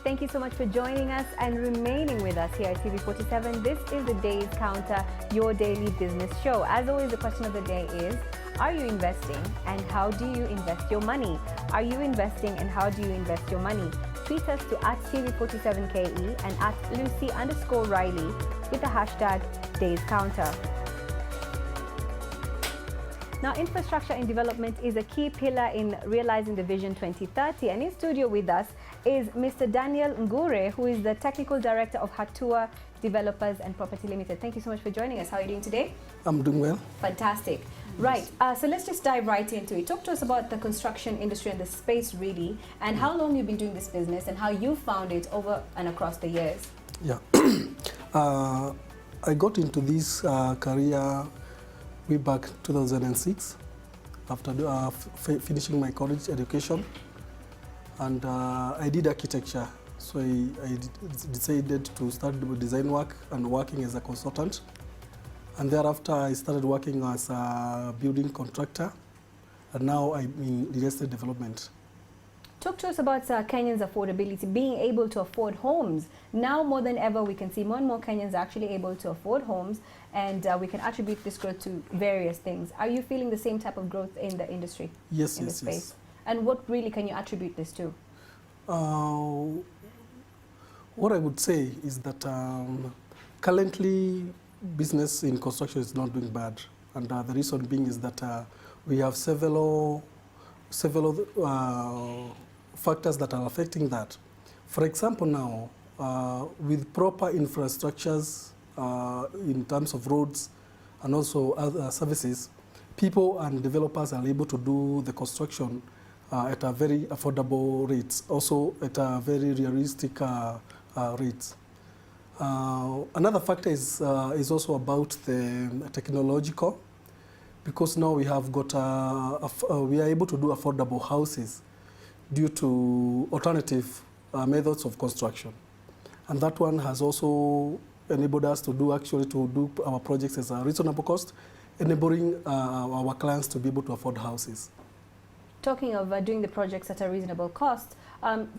Thank you so much for joining us and remaining with us here at TV47. This is the Day's Counter, your daily business show. As always, the question of the day is, are you investing and how do you invest your money? Are you investing and how do you invest your money? Tweet us to @TV47KE and @Lucy_Riley with the hashtag Day's Counter. Now, infrastructure and development is a key pillar in realizing the Vision 2030. And in studio with us is Mr. Daniel Ngure, who is the Technical Director of Hatua Developers and Property Limited. Thank you so much for joining us. How are you doing today? I'm doing well. Fantastic. Right. So let's just dive right into it. Talk to us about the construction industry and the space, really, and how long you've been doing this business and how you found it over and across the years. Yeah. I got into this career way back 2006 after finishing my college education, and I did architecture, so I decided to start with design work and working as a consultant, and thereafter I started working as a building contractor, and now I'm in real estate development. Talk to us about Kenyans' affordability, being able to afford homes. Now more than ever, we can see more and more Kenyans are actually able to afford homes, and we can attribute this growth to various things. Are you feeling the same type of growth in the industry? Yes, in yes, the space? yes. And what really can you attribute this to? What I would say is that currently business in construction is not doing bad, and the reason being is that we have several factors that are affecting that. For example, now, with proper infrastructures in terms of roads and also other services, people and developers are able to do the construction at a very affordable rates, also at a very realistic rates. Another factor is also about the technological, because now we have got we are able to do affordable houses due to alternative methods of construction, and that one has also enabled us to do our projects at a reasonable cost, enabling our clients to be able to afford houses. Talking of doing the projects at a reasonable cost,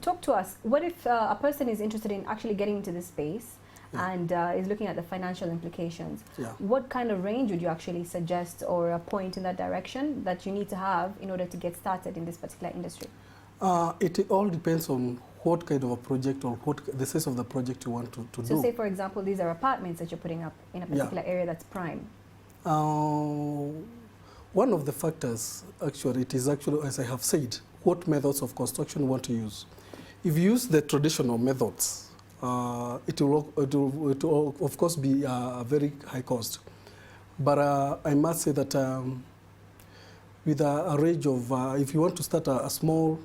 talk to us. What if a person is interested in actually getting into this space? Yeah. And is looking at the financial implications? Yeah. What kind of range would you actually suggest or point in that direction that you need to have in order to get started in this particular industry? It all depends on what kind of a project or what the size of the project you want to do. So say, for example, these are apartments that you're putting up in a particular area that's prime. One of the factors, it is actually, as I have said, what methods of construction you want to use. If you use the traditional methods, it will of course be a very high cost, but I must say that with a range of if you want to start a small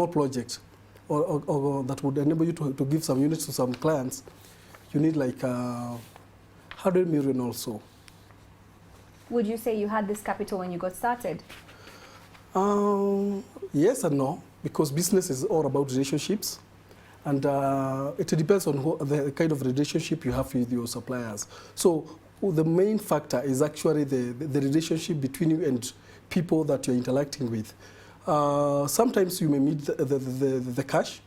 project, or that would enable you to give some units to some clients, you need like 100 million or so. Would you say you had this capital when you got started? Yes and no, because business is all about relationships, and it depends on the kind of relationship you have with your suppliers. So the main factor is actually the relationship between you and people that you're interacting with. Sometimes you may need the cash,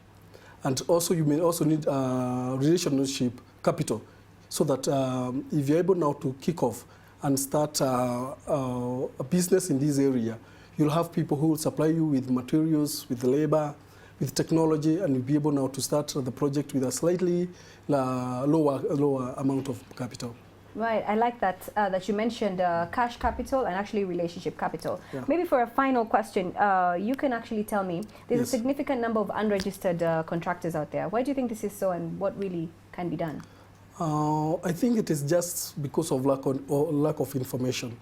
and also you may also need relationship capital, so that if you're able now to kick off and start a business in this area, you'll have people who will supply you with materials, with labor, with technology, and you'll be able now to start the project with a slightly lower amount of capital. Right, I like that that you mentioned cash capital and actually relationship capital. Yeah. Maybe for a final question, you can actually tell me, there's a significant number of unregistered contractors out there. Why do you think this is so, and what really can be done? I think it is just because of lack of information.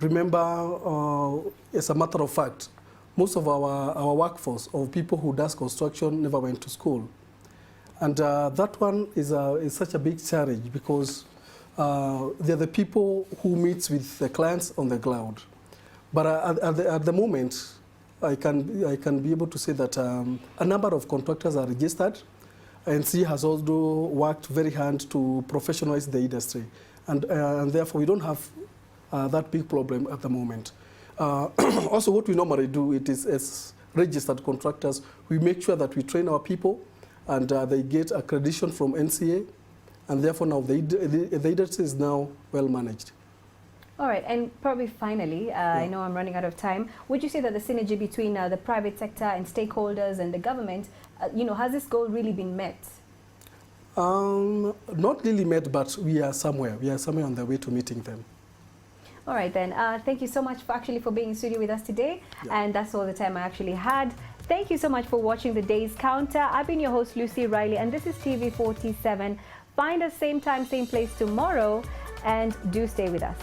Remember, as a matter of fact, most of our workforce of people who does construction never went to school. And that one is such a big challenge, because they're the people who meets with the clients on the ground. But at the moment, I can be able to say that a number of contractors are registered, and NC has also worked very hard to professionalize the industry, and therefore we don't have that big problem at the moment. Also, what we normally do, it is as registered contractors. We make sure that we train our people and they get accreditation from NCA, and therefore now the industry is now well managed. All right, and probably finally, I know I'm running out of time. Would you say that the synergy between the private sector and stakeholders and the government, has this goal really been met? Not really met, but we are somewhere. We are somewhere on the way to meeting them. All right then, thank you so much for being in studio with us today. Yeah. And that's all the time I actually had. Thank you so much for watching The Day's Counter. I've been your host, Lucy Riley, and this is TV47. Find us same time, same place tomorrow, and do stay with us.